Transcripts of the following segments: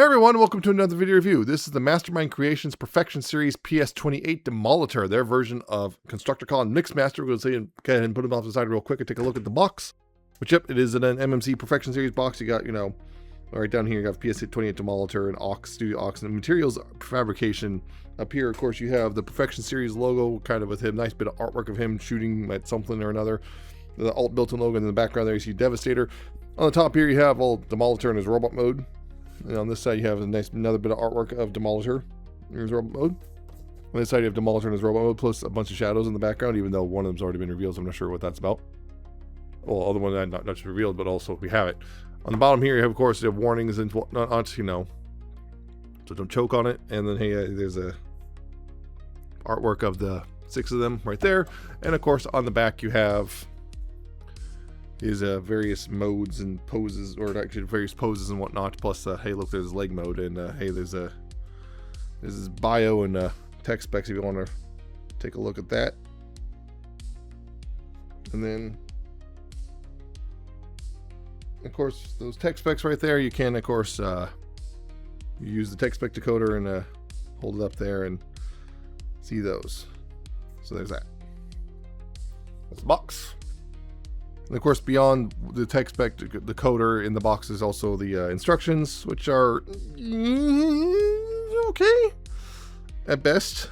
Hey everyone, welcome to another video review. This is the Mastermind Creations Perfection Series PS-28 Demolitor, their version of Constructicon Mixmaster. We're going to go ahead and put them off to the side real quick and take a look at the box. Which, yep, it is an MMC Perfection Series box. You got, right down here, you got PS-28 Demolitor and Studio Aux, and the materials fabrication. Up here, of course, you have the Perfection Series logo, kind of with him, nice bit of artwork of him shooting at something or another. The alt built-in logo, and in the background there you see Devastator. On the top here, you have Demolitor in his robot mode. And on this side, you have another bit of artwork of Demolitor in his robot mode. On this side, you have Demolitor in his robot mode, plus a bunch of shadows in the background, even though one of them's already been revealed, so I'm not sure what that's about. Well, other one not just revealed, but also we have it. On the bottom here, you have, of course, you have warnings and whatnot, so don't choke on it. And then, hey, there's a artwork of the 6 of them right there. And, of course, on the back, you have his various modes and poses, or actually various poses and whatnot. Plus, hey, look, there's leg mode, and hey, there's his bio and tech specs if you want to take a look at that. And then, of course, those tech specs right there, you can, of course, you use the tech spec decoder and hold it up there and see those. So there's that. That's the box. And of course, beyond the tech spec decoder in the box is also the instructions, which are okay at best.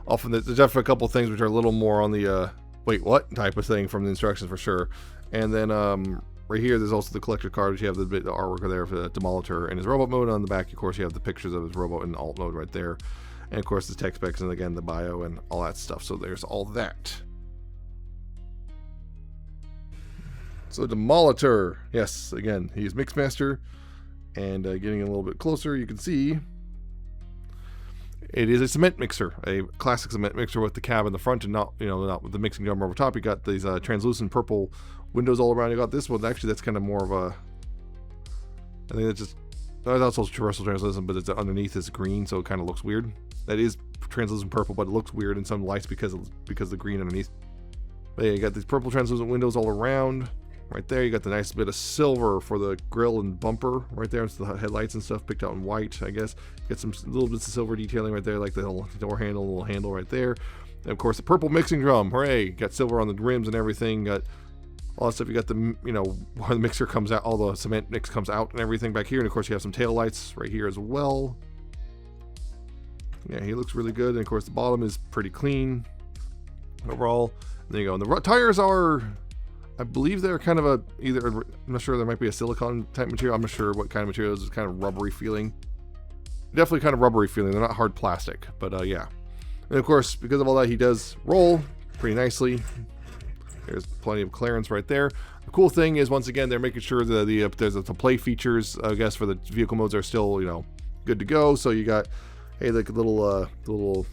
Often there's definitely a couple things which are a little more on the wait, what type of thing from the instructions for sure. And then right here, there's also the collector card, which you have the bit of artwork there for the Demolitor and his robot mode. On the back, of course, you have the pictures of his robot in alt mode right there. And of course, the tech specs, and again, the bio and all that stuff. So there's all that. So Demolitor, yes, again, he's Mixmaster, and getting a little bit closer, you can see it is a cement mixer, a classic cement mixer with the cab in the front and not with the mixing drum over top. You got these translucent purple windows all around. You got this one, actually, that's kind of more of a, I think that's also traversal translucent, but it's underneath is green, so it kind of looks weird. That is translucent purple, but it looks weird in some lights because of the green underneath. But yeah, you got these purple translucent windows all around. Right there, you got the nice bit of silver for the grille and bumper right there. It's the headlights and stuff picked out in white, I guess. Get some little bits of silver detailing right there, like the door handle, little handle right there. And of course, the purple mixing drum. Hooray! Got silver on the rims and everything. Got all that stuff. You got the, where the mixer comes out, all the cement mix comes out and everything back here. And of course, you have some tail lights right here as well. Yeah, he looks really good. And of course, the bottom is pretty clean overall. And there you go. And the tires are, I believe they're kind of I'm not sure, there might be a silicone type material. I'm not sure what kind of material it is. It's kind of rubbery feeling. Definitely kind of rubbery feeling. They're not hard plastic, but yeah. And of course, because of all that, he does roll pretty nicely. There's plenty of clearance right there. The cool thing is, once again, they're making sure that the play features, I guess, for the vehicle modes are still, good to go. So you got, hey, like a little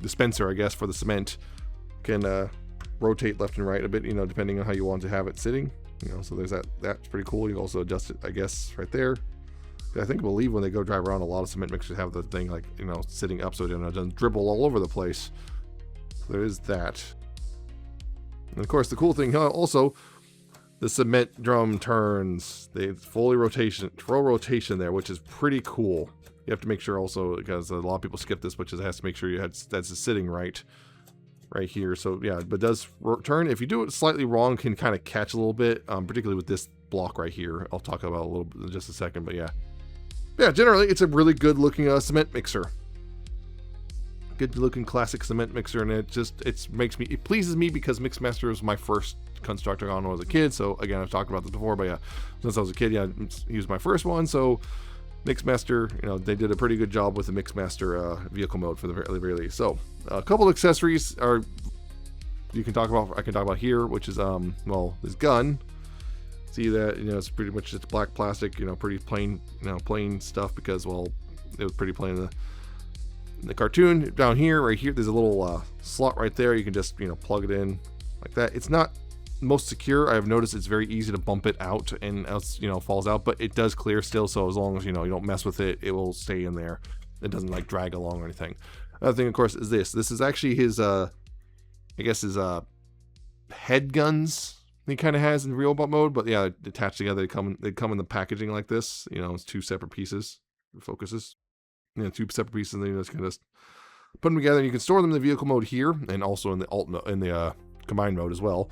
dispenser, I guess, for the cement. Can rotate left and right a bit, depending on how you want to have it sitting. So there's that. That's pretty cool. You can also adjust it, I guess, right there. I believe when they go drive around, a lot of cement mixers have the thing like, sitting up so it doesn't dribble all over the place. So there is that. And of course, the cool thing also, the cement drum turns. They full rotation there, which is pretty cool. You have to make sure also, because a lot of people skip this, which is, has to make sure that's sitting right here. So yeah, but does turn. If you do it slightly wrong, can kind of catch a little bit, particularly with this block right here. I'll talk about a little bit in just a second, but yeah, generally it's a really good looking cement mixer. Good looking classic cement mixer, and it pleases me because Mixmaster was my first Constructicon when I was a kid. So again, I've talked about this before, but yeah, since I was a kid, yeah, he was my first one. So Mixmaster, they did a pretty good job with the Mixmaster vehicle mode for the very least. So a couple of accessories are I can talk about here, which is this gun. See that, it's pretty much just black plastic, pretty plain, plain stuff, because it was pretty plain in the cartoon. Down here, right here, there's a little slot right there. You can just plug it in like that. It's not most secure. I've noticed it's very easy to bump it out and else falls out, but it does clear still. So as long as you don't mess with it, it will stay in there. It doesn't like drag along or anything. Another thing, of course, is this is actually his I guess his head guns he kind of has in robot mode, but yeah, attached together, they come in the packaging like this. You know, it's 2 separate pieces, focuses. You know, 2 separate pieces, and then you just kind of put them together. And you can store them in the vehicle mode here, and also in the combined mode as well.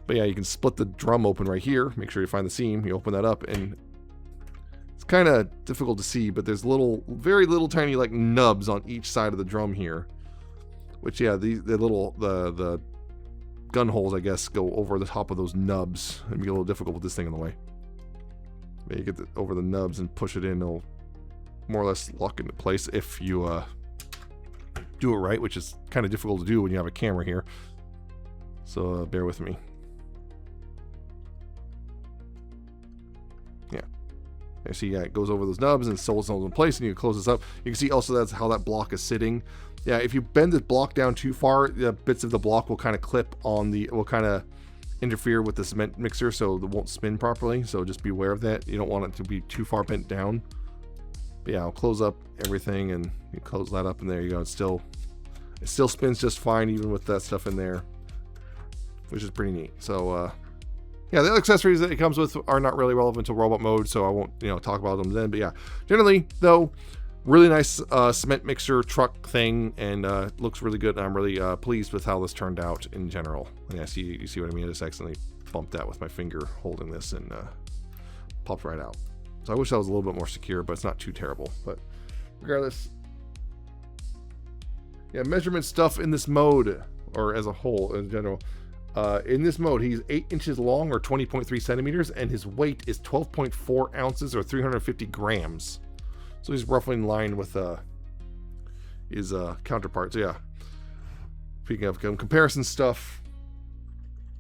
But yeah, you can split the drum open right here. Make sure you find the seam. You open that up, and it's kind of difficult to see, but there's very little tiny like nubs on each side of the drum here. Which yeah, the gun holes, I guess, go over the top of those nubs. It'd be a little difficult with this thing in the way. But you get over the nubs and push it in. It'll more or less lock into place if you do it right, which is kind of difficult to do when you have a camera here. So bear with me. Yeah. You see, yeah, it goes over those nubs and holds those in place, and you can close this up. You can see also that's how that block is sitting. Yeah, if you bend this block down too far, the bits of the block will kind of clip on will kind of interfere with the cement mixer, so it won't spin properly. So just be aware of that. You don't want it to be too far bent down. But yeah, I'll close up everything, and you close that up, and there you go. It still spins just fine, even with that stuff in there, which is pretty neat. So yeah, the other accessories that it comes with are not really relevant to robot mode, so I won't talk about them then. But yeah, generally though, really nice cement mixer truck thing, and looks really good. And I'm really pleased with how this turned out in general. Yeah, you see what I mean? I just accidentally bumped that with my finger holding this, and popped right out. So I wish that was a little bit more secure, but it's not too terrible. But regardless, yeah, measurement stuff in this mode, or as a whole in general. In this mode, he's 8 inches long, or 20.3 centimeters, and his weight is 12.4 ounces, or 350 grams. So he's roughly in line with his counterpart. So yeah, speaking of comparison stuff,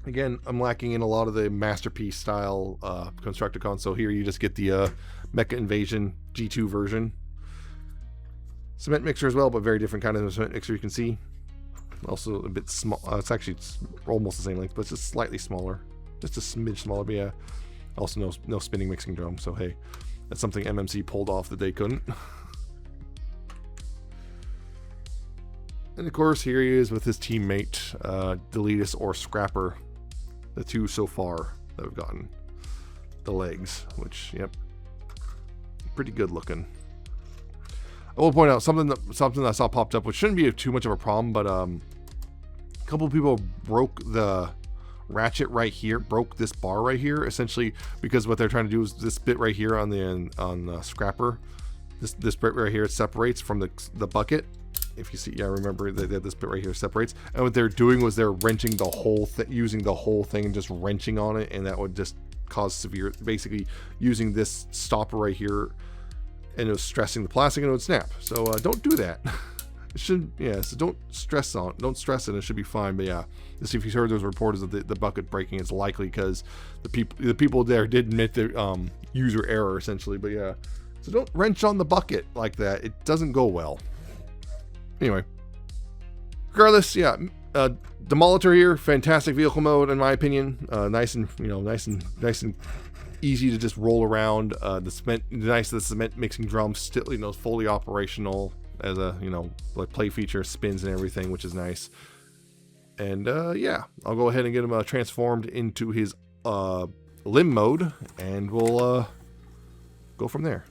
again, I'm lacking in a lot of the Masterpiece style Constructicons. So here you just get the Mecha Invasion G2 version. Cement mixer as well, but very different kind of cement mixer, you can see. Also a bit small. It's actually almost the same length, but it's just slightly smaller. Just a smidge smaller, but yeah. Also no spinning mixing drum, so hey. That's something MMC pulled off that they couldn't. And of course, here he is with his teammate, Deletus or Scrapper. The 2 so far that we've gotten. The legs, which, yep, pretty good looking. I will point out something I saw popped up, which shouldn't be too much of a problem, but a couple of people broke the ratchet right here, broke this bar right here, essentially because what they're trying to do is this bit right here on the Scrapper, this bit right here separates from the bucket. If you see, yeah, remember that this bit right here separates, and what they're doing was they're wrenching the whole thing, using the whole thing and just wrenching on it, and that would just cause severe, basically using this stopper right here, and it was stressing the plastic and it would snap. So don't do that. It should, yeah, so don't stress it, it should be fine. But yeah, if you heard those reports of the bucket breaking, it's likely because the people there did admit their user error essentially. But yeah, so don't wrench on the bucket like that. It doesn't go well. Anyway, regardless, yeah, Demolitor here, fantastic vehicle mode in my opinion. Nice and easy to just roll around. The cement mixing drum still fully operational as a like play feature, spins and everything, which is nice. And yeah, I'll go ahead and get him transformed into his limb mode, and we'll go from there.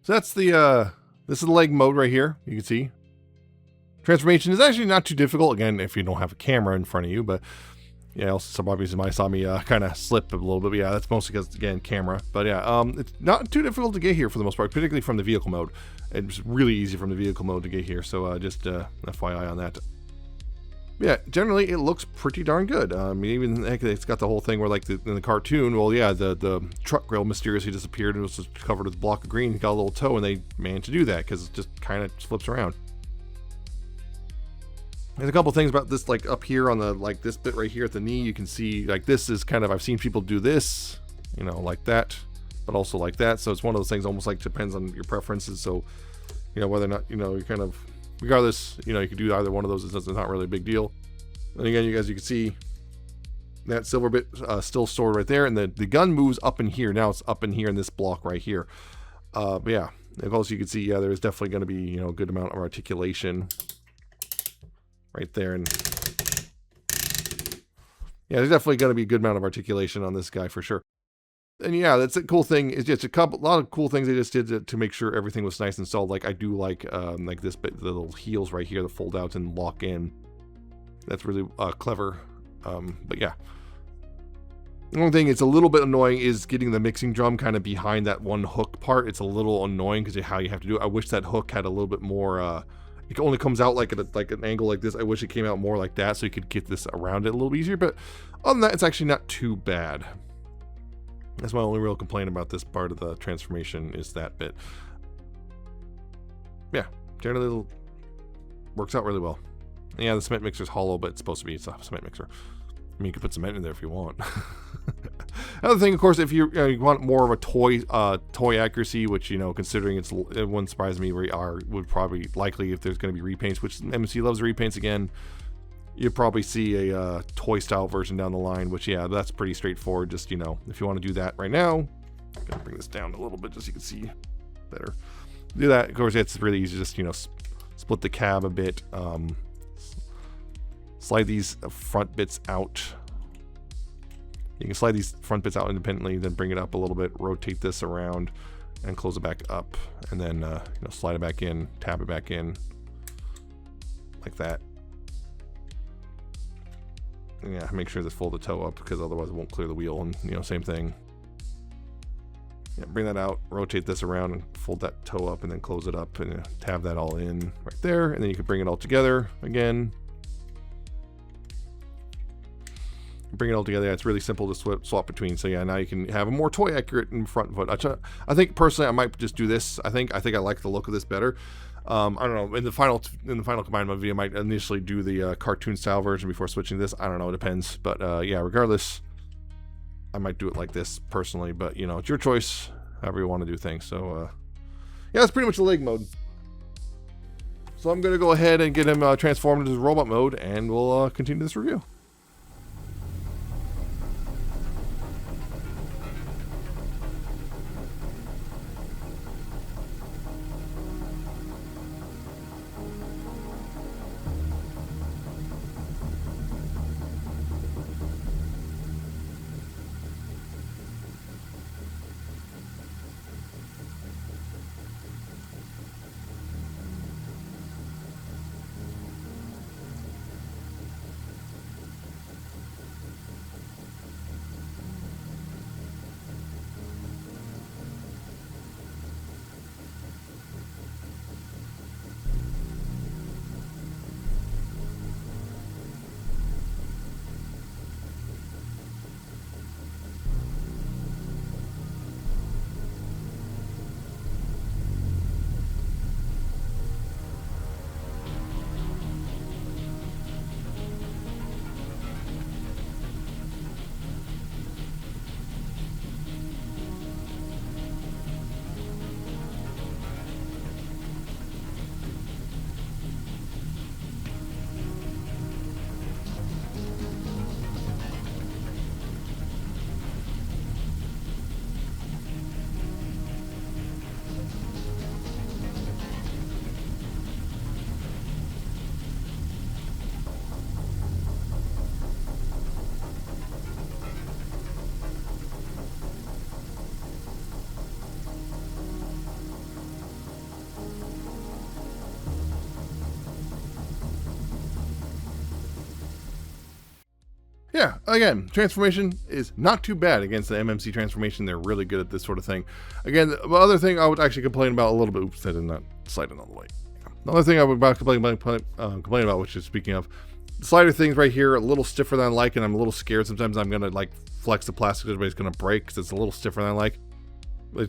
So that's the, this is the leg mode right here. You can see. Transformation is actually not too difficult, again, if you don't have a camera in front of you, but yeah, also some obviously might saw me kind of slip a little bit, but yeah, that's mostly because, again, camera. But yeah, it's not too difficult to get here for the most part, particularly from the vehicle mode. It's really easy from the vehicle mode to get here, so just FYI on that. Yeah, generally it looks pretty darn good. Even heck, it's got the whole thing where, like, in the cartoon, well, yeah, the truck grill mysteriously disappeared and was just covered with a block of green. It got a little toe, and they managed to do that because it just kind of flips around. There's a couple things about this, like up here on the, like this bit right here at the knee, you can see, like, this is kind of, I've seen people do this, you know, like that, but also like that. So it's one of those things, almost like depends on your preferences. So, you know, whether or not, you know, you kind of, regardless, you know, you could do either one of those. It's not really a big deal. And again, you can see that silver bit still stored right there, and the gun moves up in here. Now it's up in here in this block right here. But yeah, of course you can see, yeah, there's definitely going to be, you know, a good amount of articulation right there, and yeah, there's definitely going to be a good amount of articulation on this guy for sure. And yeah, that's a cool thing. It's just a lot of cool things they just did to make sure everything was nice and solid. Like I do like this bit, the little heels right here, the fold out and lock in. That's really clever. But yeah, the only thing it's a little bit annoying is getting the mixing drum kind of behind that one hook part. It's a little annoying because of how you have to do it. I wish that hook had a little bit more. It only comes out like at an angle like this. I wish it came out more like that so you could get this around it a little easier. But other than that, it's actually not too bad. That's my only real complaint about this part of the transformation is that bit. Yeah, generally works out really well. And yeah, the cement mixer's hollow, but it's supposed to be. It's a cement mixer. I mean, you can put cement in there if you want. Another thing, of course, if you want more of a toy accuracy, which, you know, considering it wouldn't surprise me, would probably likely, if there's going to be repaints, which MMC loves repaints again, you'll probably see a toy style version down the line, which, yeah, that's pretty straightforward. Just, you know, if you want to do that right now, I'm going to bring this down a little bit just so you can see better. Do that. Of course, it's really easy. Just, you know, split the cab a bit. Slide these front bits out. You can slide these front bits out independently, then bring it up a little bit, rotate this around, and close it back up, and then you know, slide it back in, tap it back in, like that. And yeah, make sure to fold the toe up because otherwise it won't clear the wheel. And you know, same thing. Yeah, bring that out, rotate this around, and fold that toe up, and then close it up, and tab that all in right there. And then you can bring it all together again. Bring it all together. Yeah, it's really simple to swap between. So yeah, now you can have a more toy accurate in front foot. I think personally I might just do this. I think I like the look of this better. I don't know. In the final combined mode video, I might initially do the cartoon style version before switching to this. I don't know. It depends. But yeah, regardless, I might do it like this personally. But you know, it's your choice. However you want to do things. So yeah, that's pretty much the leg mode. So I'm gonna go ahead and get him transformed into robot mode, and we'll continue this review. yeah, again, transformation is not too bad against the MMC transformation. They're really good at this sort of thing. Again, the other thing I would actually complain about a little bit, oops, I did not slide it all the way. The other thing I would complain about, which is speaking of, the slider things right here, a little stiffer than I like, and I'm a little scared. Sometimes I'm going to like flex the plastic, everybody's going to break because it's a little stiffer than I like,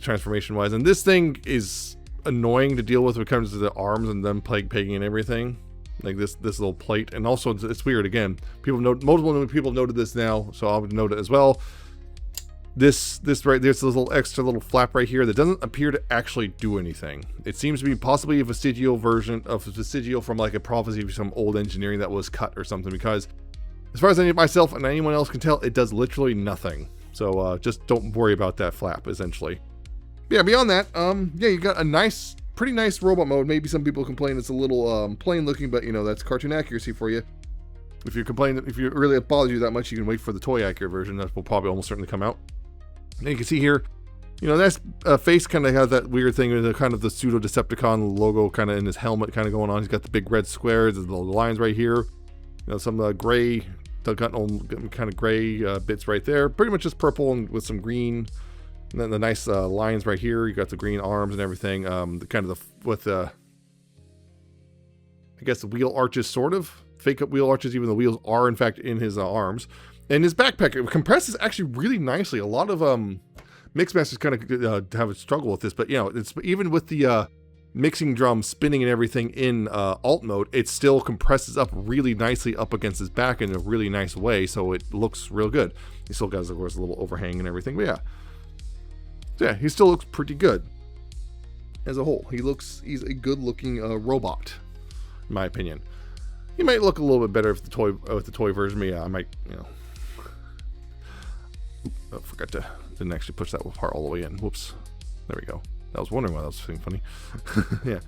transformation wise. And this thing is annoying to deal with when it comes to the arms and them pegging and everything. Like this little plate, and also it's weird. Again, multiple people have noted this now, so I'll note it as well. This right there's this little extra little flap right here that doesn't appear to actually do anything. It seems to be possibly a vestigial version of vestigial from like a prophecy of some old engineering that was cut or something. Because as far as myself and anyone else can tell, it does literally nothing. So just don't worry about that flap. Essentially, yeah. Beyond that, yeah, you got a pretty nice robot mode. Maybe some people complain it's a little plain looking, but you know, that's cartoon accuracy for you. If you really it bothers you that much, you can wait for the toy accurate version. That will probably almost certainly come out. And you can see here, you know, that's face kind of has that weird thing with the kind of the pseudo Decepticon logo kind of in his helmet kind of going on. He's got the big red squares, the lines right here. You know, some gray, kind of gray bits right there. Pretty much just purple and with some green. And then the nice lines right here. You got the green arms and everything. I guess the wheel arches, sort of fake up wheel arches. Even the wheels are in fact in his arms. And his backpack, it compresses actually really nicely. A lot of Mixmasters kind of have a struggle with this, but you know, it's even with the mixing drum spinning and everything in alt mode, it still compresses up really nicely up against his back in a really nice way. So it looks real good. He still has, of course, a little overhang and everything, but yeah. So yeah, he still looks pretty good as a whole. He's a good looking robot, in my opinion. He might look a little bit better with the toy version, but yeah, I might, you know. Oh, didn't actually push that part all the way in. Whoops. There we go. I was wondering why that was being funny. Yeah.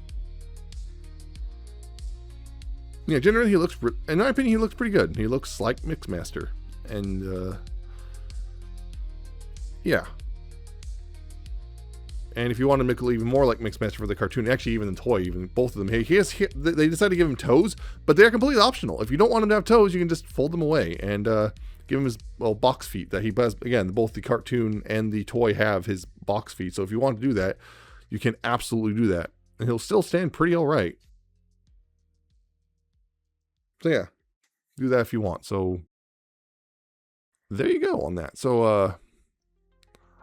Yeah, generally he looks, in my opinion, he looks pretty good. He looks like Mixmaster. And, yeah. And if you want to make it even more like Mixmaster for the cartoon, actually even the toy, even both of them, they decided to give him toes, but they're completely optional. If you don't want him to have toes, you can just fold them away and give him his box feet that he has. Again, both the cartoon and the toy have his box feet. So if you want to do that, you can absolutely do that. And he'll still stand pretty all right. So yeah, do that if you want. So there you go on that. So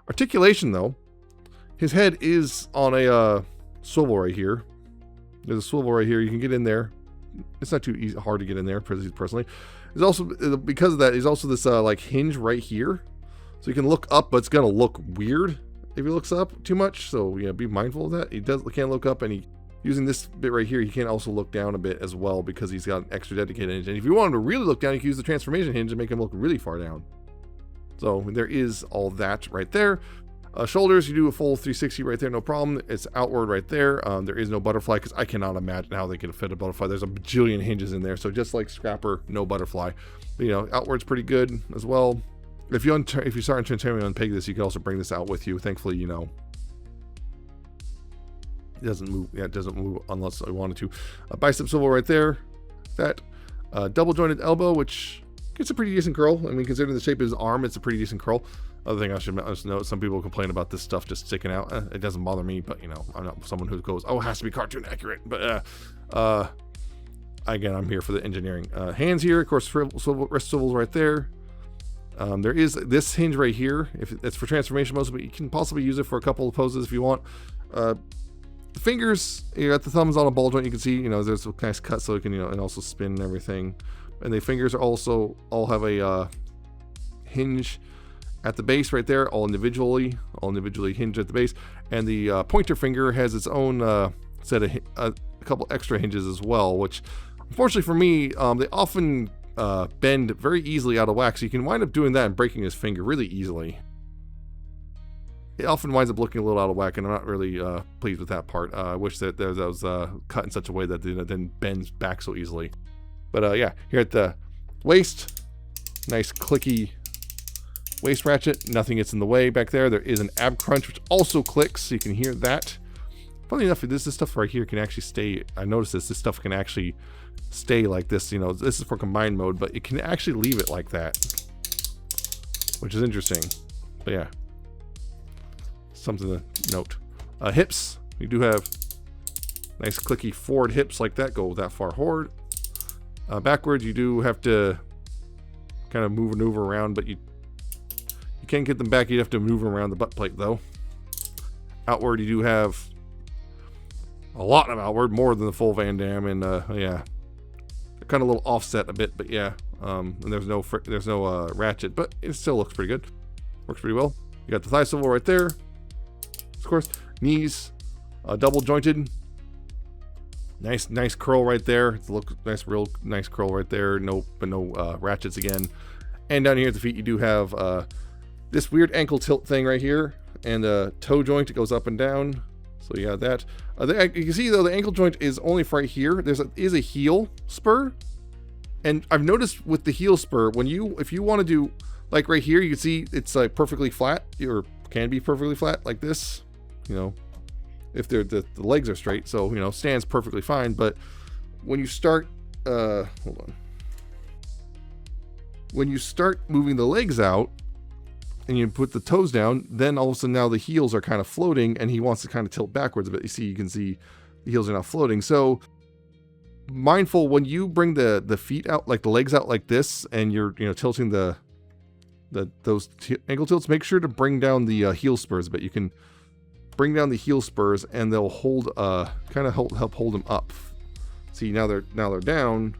articulation though. His head is on a swivel right here. There's a swivel right here. You can get in there. It's not too hard to get in there, personally. There's also, because of that, there's also this like hinge right here. So you can look up, but it's going to look weird if he looks up too much. So yeah, be mindful of that. He can't look up, and using this bit right here, he can also look down a bit as well because he's got an extra dedicated hinge. And if you want him to really look down, you can use the transformation hinge and make him look really far down. So there is all that right there. Shoulders, you do a full 360 right there, no problem. It's outward right there. There is no butterfly because I cannot imagine how they could fit a butterfly. There's a bajillion hinges in there, so just like Scrapper, no butterfly. But, you know, outward's pretty good as well. If you start to unpeg this, you can also bring this out with you. Thankfully, you know, it doesn't move. Yeah, it doesn't move unless I wanted to. Bicep swivel right there. That double jointed elbow, which gets a pretty decent curl. I mean, considering the shape of his arm, it's a pretty decent curl. Other thing I should note, some people complain about this stuff just sticking out. It doesn't bother me, but you know, I'm not someone who goes, oh, it has to be cartoon accurate. But again, I'm here for the engineering. Hands here, of course, wrist swivels right there. There is this hinge right here. If it's for transformation mostly, but you can possibly use it for a couple of poses if you want. The fingers, you got the thumbs on a ball joint. You can see, you know, there's a nice cut, so you can, you know, and also spin and everything. And the fingers are also all have a hinge at the base right there, all individually hinged at the base. And the pointer finger has its own set of a couple extra hinges as well, which unfortunately for me, they often bend very easily out of whack, so you can wind up doing that and breaking his finger really easily. It often winds up looking a little out of whack, and I'm not really pleased with that part. I wish that that was cut in such a way that it then bends back so easily. But yeah, here at the waist, nice clicky waist ratchet. Nothing gets in the way back there. There is an ab crunch, which also clicks, so you can hear that. Funny enough, this stuff right here can actually stay. I noticed this stuff can actually stay like this. You know, this is for combined mode, but it can actually leave it like that. which is interesting. But yeah, something to note. Hips, you do have nice clicky forward hips like that, go that far forward. Backwards, you do have to kind of maneuver around, but you can't get them back. You have to maneuver around the butt plate though. Outward, you do have a lot of outward, more than the full Van Damme, and yeah, kind of a little offset a bit, but yeah. And there's no ratchet, but it still looks pretty good. Works pretty well. You got the thigh swivel right there. Of course, knees double jointed. Nice curl right there. It's nice, real nice curl right there. No ratchets again. And down here at the feet, you do have this weird ankle tilt thing right here, and a toe joint. It goes up and down. So you got that. You can see though the ankle joint is only for right here. There is a heel spur, and I've noticed with the heel spur, if you want to do like right here, you can see it's like perfectly flat, or can be perfectly flat like this. You know, if the legs are straight, so you know stands perfectly fine. But when you start, hold on. When you start moving the legs out, and you put the toes down, then all of a sudden now the heels are kind of floating, and he wants to kind of tilt backwards a bit. You can see the heels are now floating. So mindful when you bring the feet out, like the legs out like this, and you're tilting those ankle tilts, make sure to bring down the heel spurs a bit. You can bring down the heel spurs, and they'll hold kind of help hold them up. See, now they're down.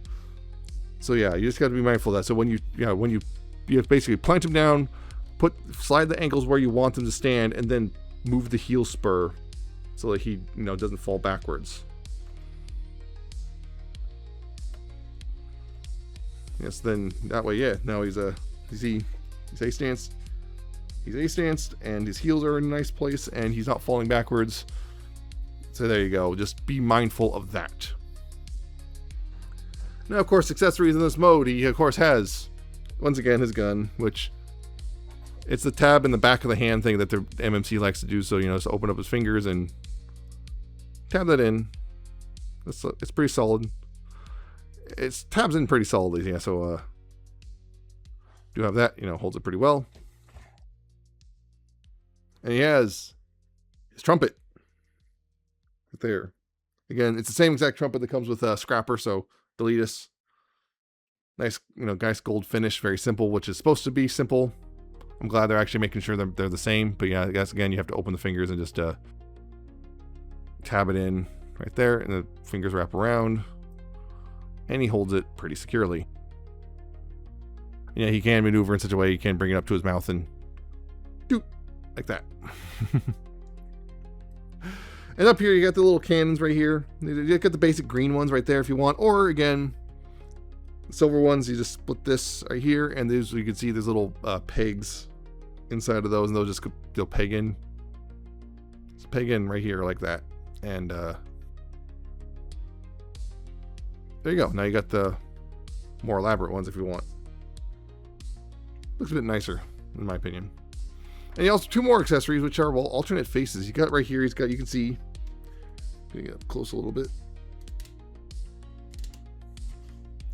So yeah, you just got to be mindful of that. So when you basically plant them down, slide the ankles where you want them to stand, and then move the heel spur so that he doesn't fall backwards. Yes, then that way, yeah. Now he's A-stanced. He's A-stanced, and his heels are in a nice place, and he's not falling backwards. So there you go. Just be mindful of that. Now, of course, accessories in this mode, he of course has, once again, his gun, which it's the tab in the back of the hand thing that the MMC likes to do. So, just open up his fingers and tab that in. It's pretty solid. It's tabs in pretty solidly, yeah. So, do have that, holds it pretty well. And he has his trumpet right there. Again, it's the same exact trumpet that comes with Scrapper, so Deletus. Nice, nice gold finish, very simple, which is supposed to be simple. I'm glad they're actually making sure they're the same. But yeah, I guess again, you have to open the fingers and just tab it in right there, and the fingers wrap around, and he holds it pretty securely. Yeah, he can maneuver in such a way he can bring it up to his mouth and do like that. And up here, you got the little cannons right here. You got the basic green ones right there if you want, or again, the silver ones. You just split this right here, and these you can see there's little pegs inside of those, and they'll peg in. Just peg in right here like that, and there you go. Now you got the more elaborate ones if you want. Looks a bit nicer, in my opinion. And he also two more accessories, which are alternate faces. You got right here. You can see. Get up close a little bit.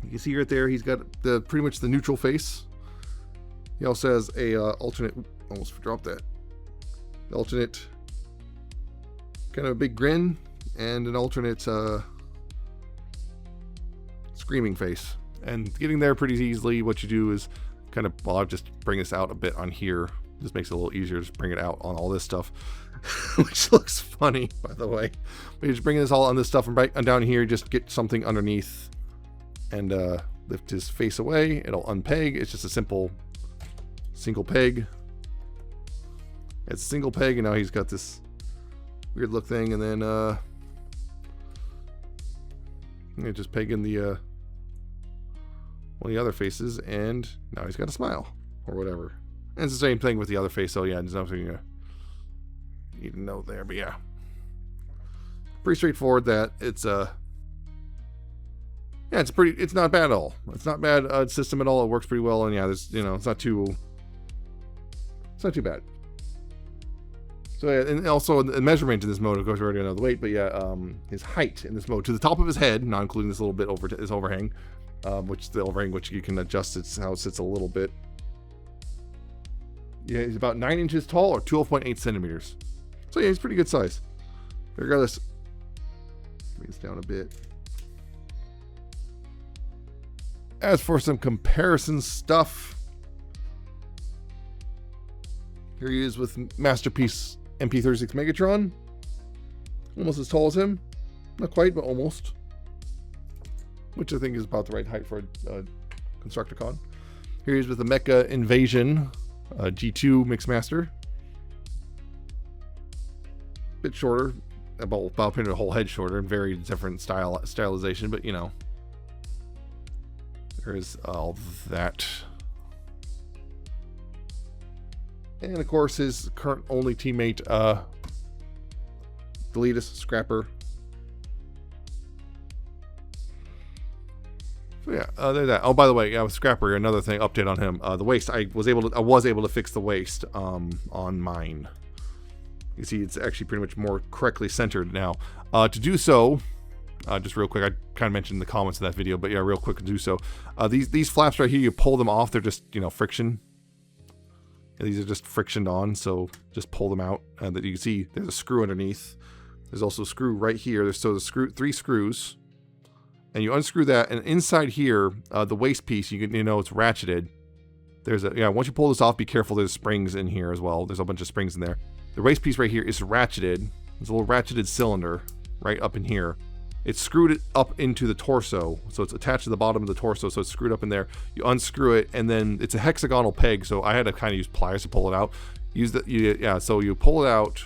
You can see right there. He's got pretty much the neutral face. He also has a alternate. Almost dropped that. Alternate. Kind of a big grin and an alternate screaming face. And getting there pretty easily. What you do is kind of. Well, I'll just bring this out a bit on here. Just makes it a little easier to bring it out on all this stuff, which looks funny, by the way. But you just bring this all on this stuff, and right down here, just get something underneath and lift his face away. It'll unpeg. It's just a simple single peg. It's a single peg, and now he's got this weird look thing, and then just peg in the one of the other faces, and now he's got a smile or whatever. And it's the same thing with the other face, so yeah, there's nothing you need to know there, but yeah. Pretty straightforward that. It's it's not bad at all. It's not bad system at all. It works pretty well, and yeah, there's it's not too bad. So yeah, and also the measurement in this mode, of course, we already know the weight, but yeah, his height in this mode to the top of his head, not including this little bit over this overhang, which you can adjust how it sits a little bit. Yeah, he's about 9 inches tall or 12.8 centimeters. So yeah, he's pretty good size. Regardless, bring this down a bit. As for some comparison stuff, here he is with Masterpiece MP36 Megatron. Almost as tall as him. Not quite, but almost. Which I think is about the right height for a Constructicon. Here he is with the Mecha Invasion G2 Mixmaster. Bit shorter. About putting the whole head shorter and very different stylization, but you know. There's all that. And of course his current only teammate, Deletus, Scrapper. So yeah, there's that. Oh, by the way, with Scrapper, another thing, update on him. The waist, I was able to fix the waist on mine. You see, it's actually pretty much more correctly centered now. To do so, just real quick, I kind of mentioned in the comments of that video, but yeah, real quick to do so. These flaps right here, you pull them off. They're just, you know, friction. And these are just frictioned on, so just pull them out. And that you can see there's a screw underneath. There's also a screw right here. There's three screws, and you unscrew that. And inside here, the waist piece, you know it's ratcheted. Once you pull this off, be careful. There's springs in here as well. There's a bunch of springs in there. The waist piece right here is ratcheted. There's a little ratcheted cylinder right up in here. It's screwed up into the torso, so it's attached to the bottom of the torso, so it's screwed up in there. You unscrew it, and then it's a hexagonal peg, so I had to kind of use pliers to pull it out. So you pull it out,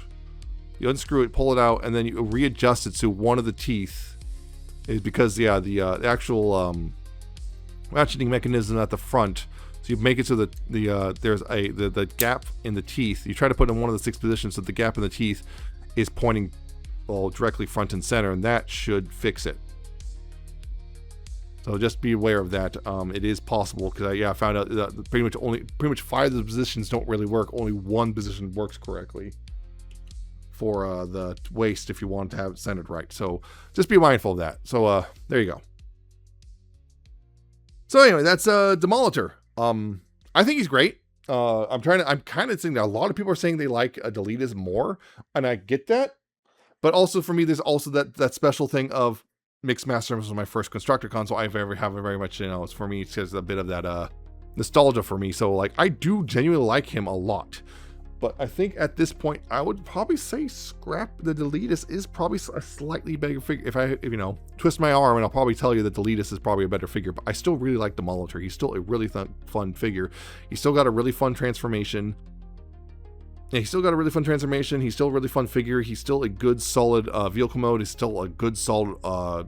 you unscrew it, pull it out, and then you readjust it so one of the teeth is because, the actual ratcheting mechanism at the front, so you make it so that there's the gap in the teeth. You try to put it in one of the 6 positions so the gap in the teeth is pointing directly front and center, and that should fix it. So just be aware of that. It is possible because I found out that pretty much 5 of the positions don't really work. Only 1 position works correctly for the waist if you want to have it centered right. So just be mindful of that. So there you go. So anyway, that's Demolitor. I think he's great. I'm kind of saying that a lot of people are saying they like Deletus more, and I get that. But also for me, there's also that special thing of Mixmaster was my first Constructicon, so I have very much, you know, it's for me, it's just a bit of that nostalgia for me. So like, I do genuinely like him a lot. But I think at this point, I would probably say scrap the Deletus is probably a slightly bigger figure. If you know, twist my arm, and I'll probably tell you that Deletus is probably a better figure. But I still really like Demolitor. He's still a really fun figure. He's still got a really fun transformation. Yeah, he's still got a really fun transformation. He's still a really fun figure. He's still a good, solid vehicle mode. He's still a good, solid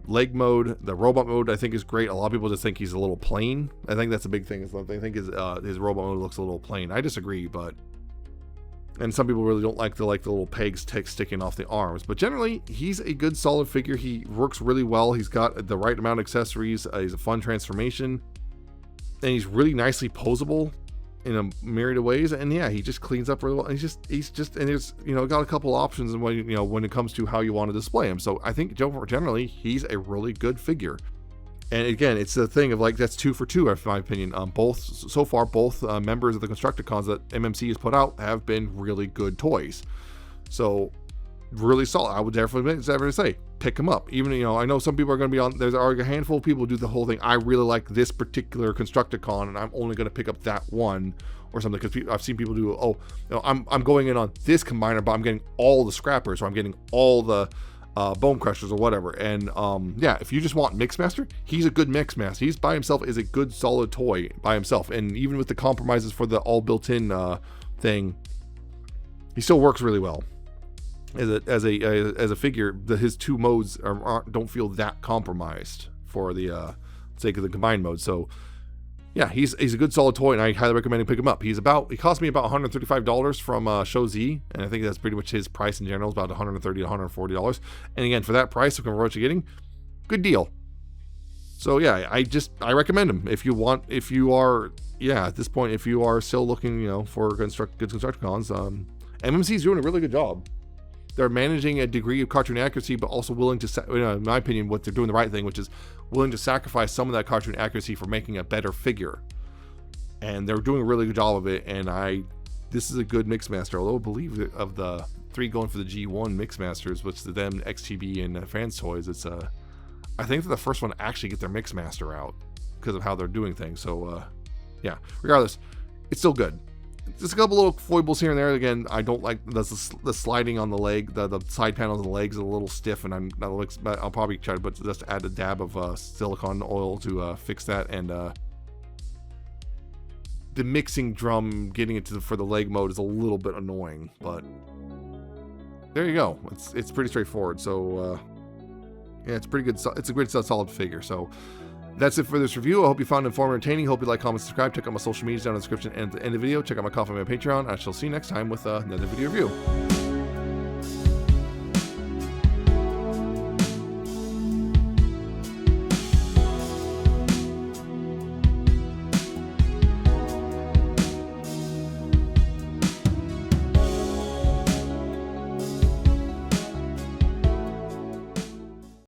leg mode. The robot mode, I think, is great. A lot of people just think he's a little plain. I think that's a big thing. I think his robot mode looks a little plain. I disagree, but... And some people really don't like the little pegs sticking off the arms. But generally, he's a good, solid figure. He works really well. He's got the right amount of accessories. He's a fun transformation. And he's really nicely posable in a myriad of ways, and yeah, he just cleans up really well. And he's just and there's, you know, got a couple options when it comes to how you want to display him. So I think generally he's a really good figure. And again, it's the thing of like, that's 2 for 2 in my opinion. Both members of the Constructicons that MMC has put out have been really good toys. So really solid. I would definitely say pick them up. Even, you know, I know some people are going to be on, there's a handful of people who do the whole thing. I really like this particular Constructicon, and I'm only going to pick up that one or something, because I've seen people do, oh, you know, I'm going in on this combiner, but I'm getting all the scrappers, or I'm getting all the bone crushers or whatever. And yeah, if you just want Mixmaster, he's a good Mixmaster. He's by himself is a good solid toy by himself, and even with the compromises for the all built-in thing, he still works really well. As a figure, his 2 modes don't feel that compromised for the sake of the combined mode. So yeah, he's a good solid toy, and I highly recommend you pick him up. He cost me about $135 from Show Z, and I think that's pretty much his price in general, is about $130 to $140. And again, for that price, compared to what you're getting, good deal. So yeah, I recommend him if you are at this point, if you are still looking, you know, for good Constructicons. MMC's doing a really good job. They're managing a degree of cartoon accuracy, but also willing to, in my opinion, what they're doing the right thing, which is willing to sacrifice some of that cartoon accuracy for making a better figure. And they're doing a really good job of it. And I this is a good Mixmaster. Although I believe that of the 3 going for the G1 Mixmasters, which the them, XTB, and Fans Toys, it's I think they're the first one to actually get their Mixmaster out because of how they're doing things. So yeah, regardless, it's still good. Just a couple little foibles here and there. Again, I don't like the sliding on the leg. The side panels of the legs are a little stiff, and I'll probably try to just add a dab of silicone oil to fix that. And the mixing drum, getting it for the leg mode is a little bit annoying, but there you go. It's pretty straightforward. So yeah, it's pretty good. It's a great solid figure. So that's it for this review. I hope you found it informative and entertaining. Hope you like, comment, subscribe. Check out my social medias down in the description and at the end of the video. Check out my Ko-Fi and my Patreon. I shall see you next time with another video review.